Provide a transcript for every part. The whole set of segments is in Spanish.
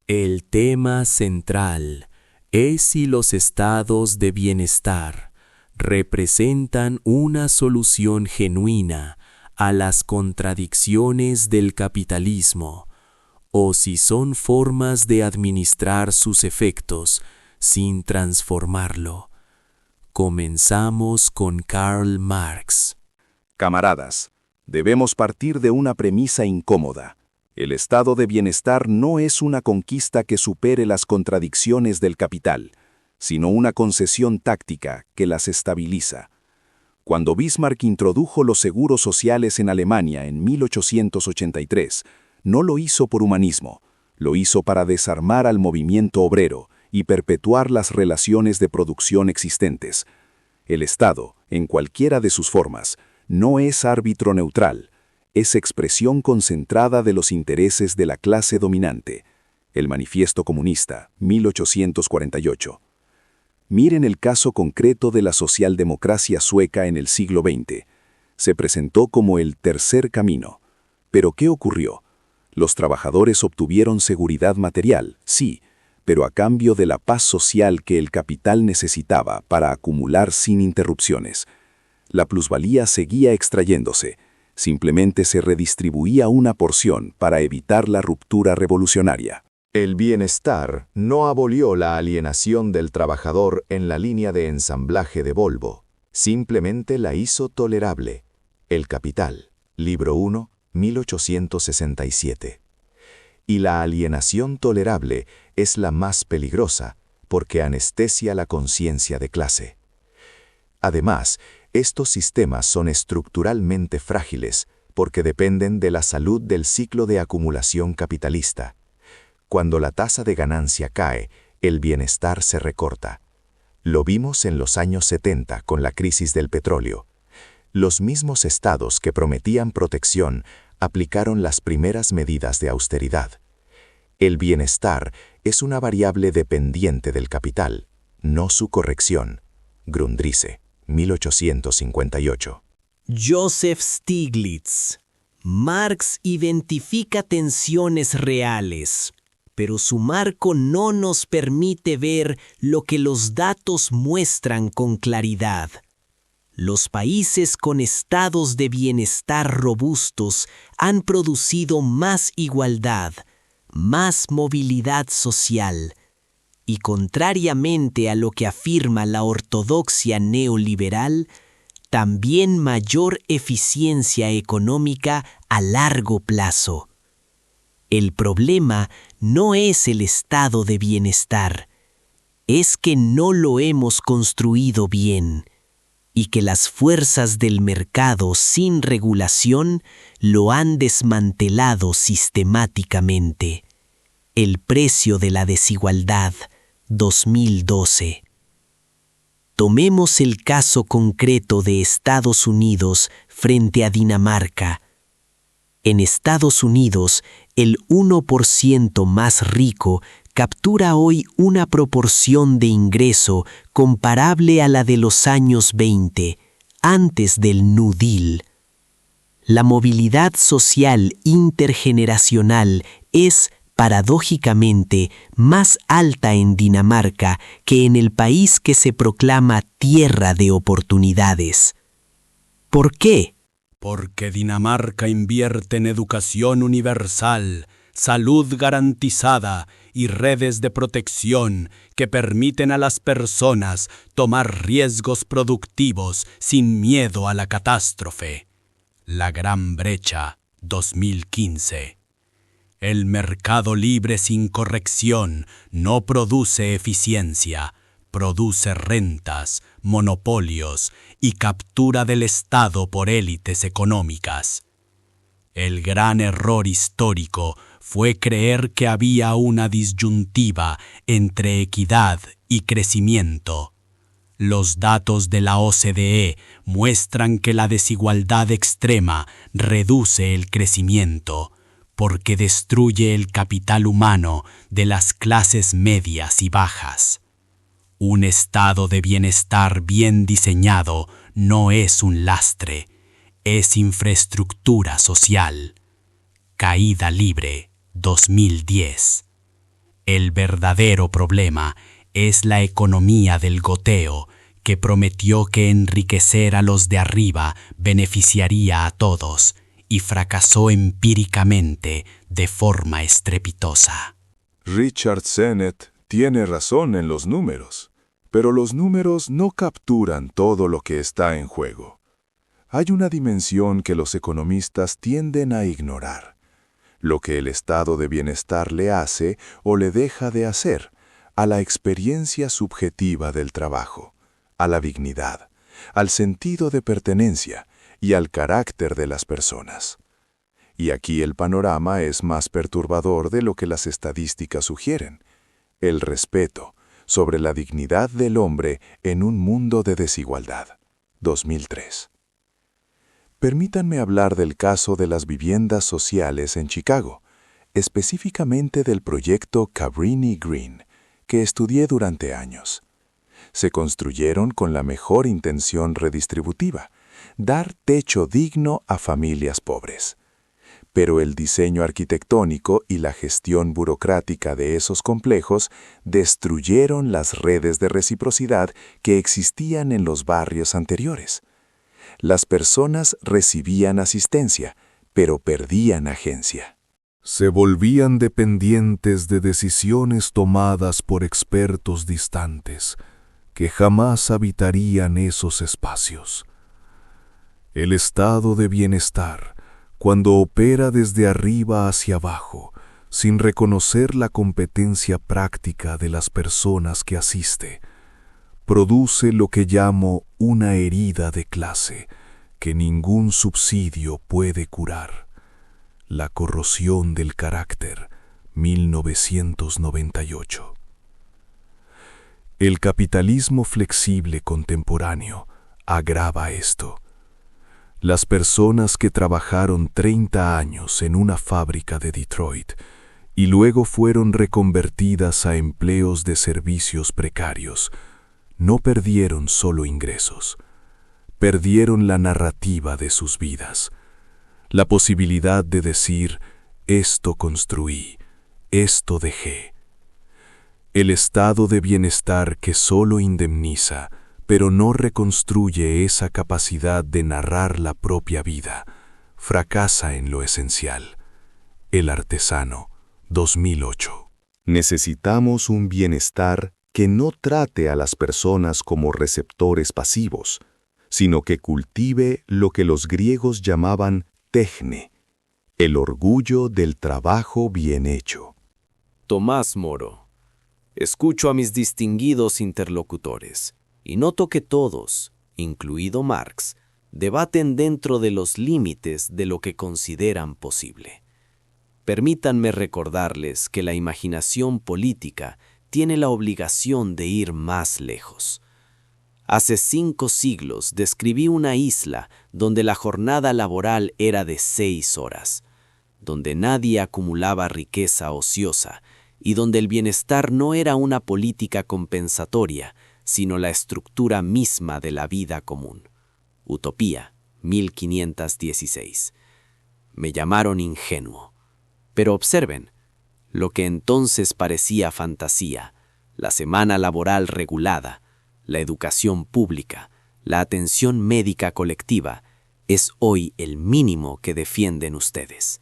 El tema central es si los estados de bienestar representan una solución genuina a las contradicciones del capitalismo o si son formas de administrar sus efectos sin transformarlo. Comenzamos con Karl Marx. Camaradas, debemos partir de una premisa incómoda. El estado de bienestar no es una conquista que supere las contradicciones del capital, sino una concesión táctica que las estabiliza. Cuando Bismarck introdujo los seguros sociales en Alemania en 1883, no lo hizo por humanismo, lo hizo para desarmar al movimiento obrero y perpetuar las relaciones de producción existentes. El Estado, en cualquiera de sus formas, no es árbitro neutral, es expresión concentrada de los intereses de la clase dominante. El Manifiesto Comunista, 1848. Miren el caso concreto de la socialdemocracia sueca en el siglo XX. Se presentó como el tercer camino. ¿Pero qué ocurrió? Los trabajadores obtuvieron seguridad material, sí, pero a cambio de la paz social que el capital necesitaba para acumular sin interrupciones. La plusvalía seguía extrayéndose, simplemente se redistribuía una porción para evitar la ruptura revolucionaria. El bienestar no abolió la alienación del trabajador en la línea de ensamblaje de Volvo, simplemente la hizo tolerable. El Capital, Libro 1, 1867. Y la alienación tolerable es la más peligrosa, porque anestesia la conciencia de clase. Además, estos sistemas son estructuralmente frágiles porque dependen de la salud del ciclo de acumulación capitalista. Cuando la tasa de ganancia cae, el bienestar se recorta. Lo vimos en los años 70 con la crisis del petróleo. Los mismos estados que prometían protección aplicaron las primeras medidas de austeridad. El bienestar es una variable dependiente del capital, no su corrección. Grundrisse, 1858. Joseph Stiglitz. Marx identifica tensiones reales, pero su marco no nos permite ver lo que los datos muestran con claridad. Los países con estados de bienestar robustos han producido más igualdad, más movilidad social, y contrariamente a lo que afirma la ortodoxia neoliberal, también mayor eficiencia económica a largo plazo. El problema no es el estado de bienestar, es que no lo hemos construido bien y que las fuerzas del mercado sin regulación lo han desmantelado sistemáticamente. El precio de la desigualdad, 2012. Tomemos el caso concreto de Estados Unidos frente a Dinamarca. En Estados Unidos, el 1% más rico captura hoy una proporción de ingreso comparable a la de los años 20, antes del New Deal. La movilidad social intergeneracional es, paradójicamente, más alta en Dinamarca que en el país que se proclama tierra de oportunidades. ¿Por qué? Porque Dinamarca invierte en educación universal, salud garantizada y redes de protección que permiten a las personas tomar riesgos productivos sin miedo a la catástrofe. La Gran Brecha, 2015. El mercado libre sin corrección no produce eficiencia, produce rentas, monopolios y captura del Estado por élites económicas. El gran error histórico fue creer que había una disyuntiva entre equidad y crecimiento. Los datos de la OCDE muestran que la desigualdad extrema reduce el crecimiento, porque destruye el capital humano de las clases medias y bajas. Un estado de bienestar bien diseñado no es un lastre, es infraestructura social. Caída libre, 2010. El verdadero problema es la economía del goteo, que prometió que enriquecer a los de arriba beneficiaría a todos, y fracasó empíricamente de forma estrepitosa. Richard Sennett tiene razón en los números, pero los números no capturan todo lo que está en juego. Hay una dimensión que los economistas tienden a ignorar: lo que el estado de bienestar le hace o le deja de hacer a la experiencia subjetiva del trabajo, a la dignidad, al sentido de pertenencia y al carácter de las personas. Y aquí el panorama es más perturbador de lo que las estadísticas sugieren: el respeto sobre la dignidad del hombre en un mundo de desigualdad. 2003. Permítanme hablar del caso de las viviendas sociales en Chicago, específicamente del proyecto Cabrini Green, que estudié durante años. Se construyeron con la mejor intención redistributiva: dar techo digno a familias pobres. Pero el diseño arquitectónico y la gestión burocrática de esos complejos destruyeron las redes de reciprocidad que existían en los barrios anteriores. Las personas recibían asistencia, pero perdían agencia. Se volvían dependientes de decisiones tomadas por expertos distantes, que jamás habitarían esos espacios. El estado de bienestar, cuando opera desde arriba hacia abajo, sin reconocer la competencia práctica de las personas que asiste, produce lo que llamo una herida de clase que ningún subsidio puede curar: la corrosión del carácter, 1998. El capitalismo flexible contemporáneo agrava esto. Las personas que trabajaron 30 años en una fábrica de Detroit y luego fueron reconvertidas a empleos de servicios precarios no perdieron solo ingresos, perdieron la narrativa de sus vidas, la posibilidad de decir: esto construí, esto dejé. El estado de bienestar que solo indemniza, pero no reconstruye esa capacidad de narrar la propia vida, fracasa en lo esencial. El artesano, 2008. Necesitamos un bienestar que no trate a las personas como receptores pasivos, sino que cultive lo que los griegos llamaban techne, el orgullo del trabajo bien hecho. Tomás Moro. Escucho a mis distinguidos interlocutores y noto que todos, incluido Marx, debaten dentro de los límites de lo que consideran posible. Permítanme recordarles que la imaginación política tiene la obligación de ir más lejos. Hace 5 siglos describí una isla donde la jornada laboral era de 6 horas, donde nadie acumulaba riqueza ociosa y donde el bienestar no era una política compensatoria, sino la estructura misma de la vida común. Utopía, 1516. Me llamaron ingenuo. Pero observen, lo que entonces parecía fantasía, la semana laboral regulada, la educación pública, la atención médica colectiva, es hoy el mínimo que defienden ustedes.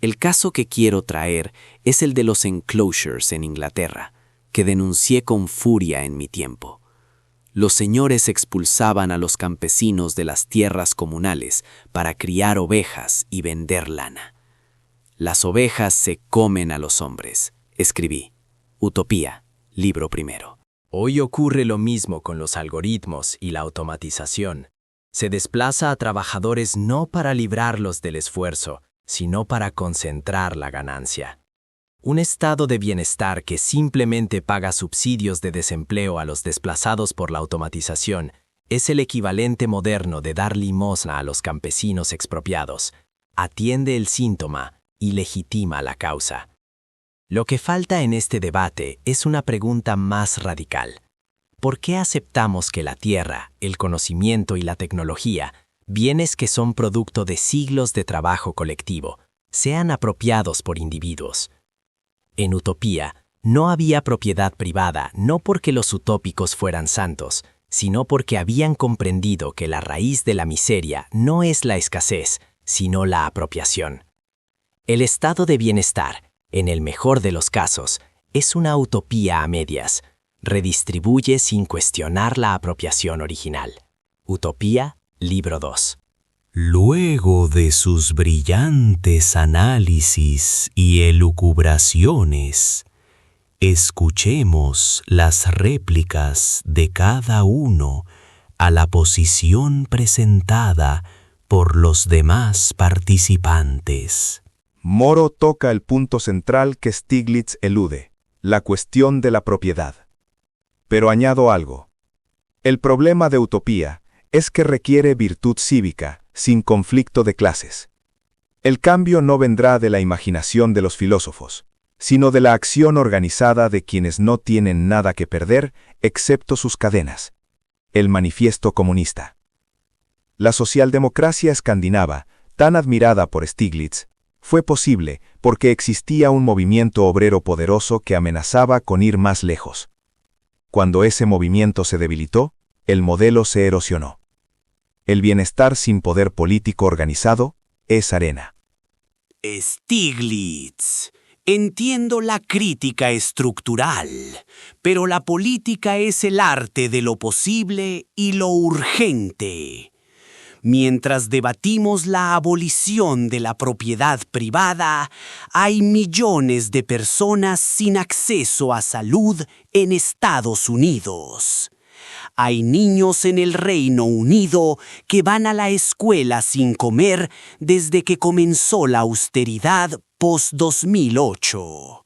El caso que quiero traer es el de los enclosures en Inglaterra, que denuncié con furia en mi tiempo. Los señores expulsaban a los campesinos de las tierras comunales para criar ovejas y vender lana. Las ovejas se comen a los hombres, escribí. Utopía, libro primero. Hoy ocurre lo mismo con los algoritmos y la automatización. Se desplaza a trabajadores no para librarlos del esfuerzo, sino para concentrar la ganancia. Un estado de bienestar que simplemente paga subsidios de desempleo a los desplazados por la automatización es el equivalente moderno de dar limosna a los campesinos expropiados. Atiende el síntoma y legitima la causa. Lo que falta en este debate es una pregunta más radical. ¿Por qué aceptamos que la tierra, el conocimiento y la tecnología, bienes que son producto de siglos de trabajo colectivo, sean apropiados por individuos? En Utopía, no había propiedad privada, no porque los utópicos fueran santos, sino porque habían comprendido que la raíz de la miseria no es la escasez, sino la apropiación. El estado de bienestar, en el mejor de los casos, es una utopía a medias. Redistribuye sin cuestionar la apropiación original. Utopía, libro 2. Luego de sus brillantes análisis y elucubraciones, escuchemos las réplicas de cada uno a la posición presentada por los demás participantes. Moro toca el punto central que Stiglitz elude, la cuestión de la propiedad. Pero añado algo. El problema de Utopía es que requiere virtud cívica, sin conflicto de clases. El cambio no vendrá de la imaginación de los filósofos, sino de la acción organizada de quienes no tienen nada que perder, excepto sus cadenas. El Manifiesto Comunista. La socialdemocracia escandinava, tan admirada por Stiglitz, fue posible porque existía un movimiento obrero poderoso que amenazaba con ir más lejos. Cuando ese movimiento se debilitó, el modelo se erosionó. El bienestar sin poder político organizado es arena. Stiglitz, entiendo la crítica estructural, pero la política es el arte de lo posible y lo urgente. Mientras debatimos la abolición de la propiedad privada, hay millones de personas sin acceso a salud en Estados Unidos. Hay niños en el Reino Unido que van a la escuela sin comer desde que comenzó la austeridad post-2008.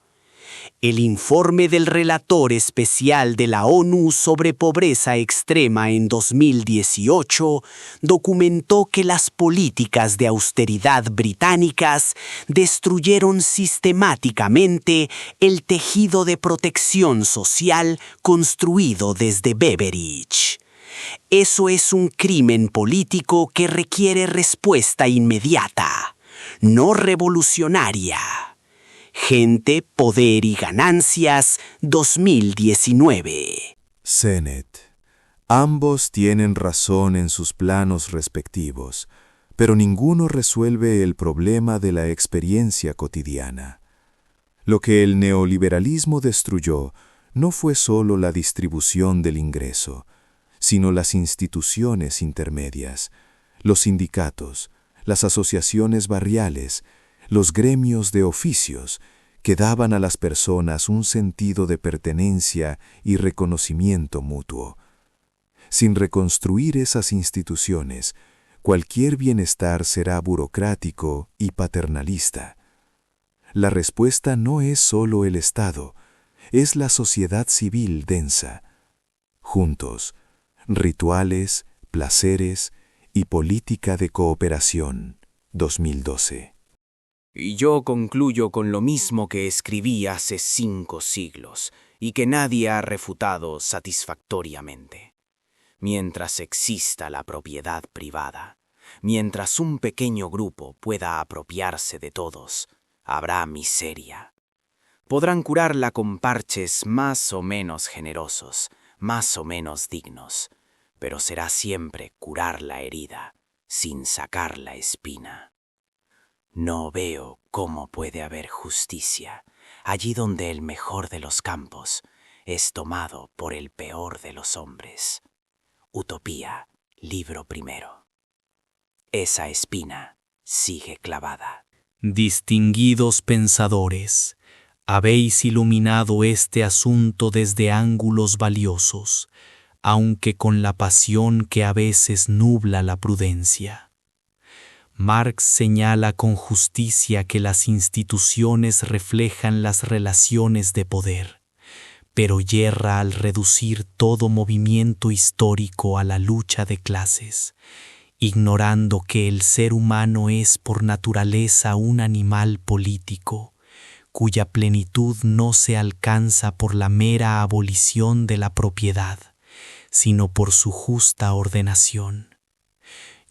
El informe del relator especial de la ONU sobre pobreza extrema en 2018 documentó que las políticas de austeridad británicas destruyeron sistemáticamente el tejido de protección social construido desde Beveridge. Eso es un crimen político que requiere respuesta inmediata, no revolucionaria. Gente, Poder y Ganancias, 2019. Sennett. Ambos tienen razón en sus planos respectivos, pero ninguno resuelve el problema de la experiencia cotidiana. Lo que el neoliberalismo destruyó no fue solo la distribución del ingreso, sino las instituciones intermedias, los sindicatos, las asociaciones barriales, los gremios de oficios, que daban a las personas un sentido de pertenencia y reconocimiento mutuo. Sin reconstruir esas instituciones, cualquier bienestar será burocrático y paternalista. La respuesta no es solo el Estado, es la sociedad civil densa. Juntos, rituales, placeres y política de cooperación, 2012. Y yo concluyo con lo mismo que escribí hace 5 siglos y que nadie ha refutado satisfactoriamente. Mientras exista la propiedad privada, mientras un pequeño grupo pueda apropiarse de todos, habrá miseria. Podrán curarla con parches más o menos generosos, más o menos dignos, pero será siempre curar la herida, sin sacar la espina. No veo cómo puede haber justicia allí donde el mejor de los campos es tomado por el peor de los hombres. Utopía, libro 1. Esa espina sigue clavada. Distinguidos pensadores, habéis iluminado este asunto desde ángulos valiosos, aunque con la pasión que a veces nubla la prudencia. Marx señala con justicia que las instituciones reflejan las relaciones de poder, pero yerra al reducir todo movimiento histórico a la lucha de clases, ignorando que el ser humano es por naturaleza un animal político, cuya plenitud no se alcanza por la mera abolición de la propiedad, sino por su justa ordenación.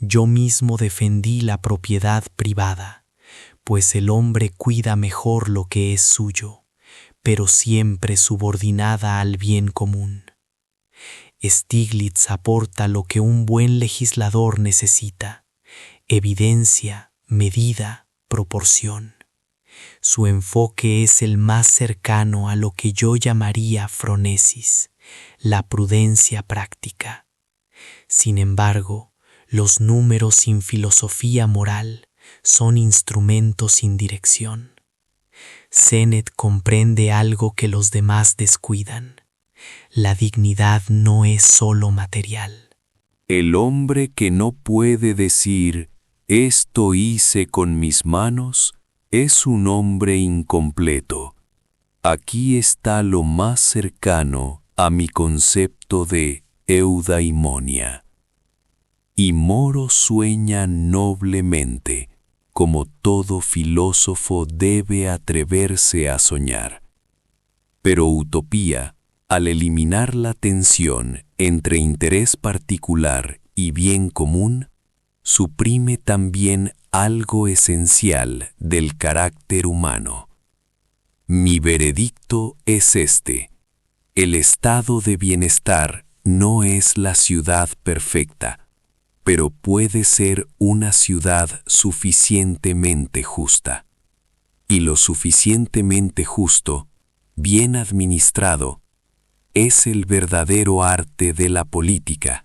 Yo mismo defendí la propiedad privada, pues el hombre cuida mejor lo que es suyo, pero siempre subordinada al bien común. Stiglitz aporta lo que un buen legislador necesita: evidencia, medida, proporción. Su enfoque es el más cercano a lo que yo llamaría fronesis, la prudencia práctica. Sin embargo, los números sin filosofía moral son instrumentos sin dirección. Sennett comprende algo que los demás descuidan: la dignidad no es solo material. El hombre que no puede decir, esto hice con mis manos, es un hombre incompleto. Aquí está lo más cercano a mi concepto de eudaimonia. Y Moro sueña noblemente, como todo filósofo debe atreverse a soñar. Pero utopía, al eliminar la tensión entre interés particular y bien común, suprime también algo esencial del carácter humano. Mi veredicto es este: el estado de bienestar no es la ciudad perfecta, pero puede ser una ciudad suficientemente justa. Y lo suficientemente justo, bien administrado, es el verdadero arte de la política.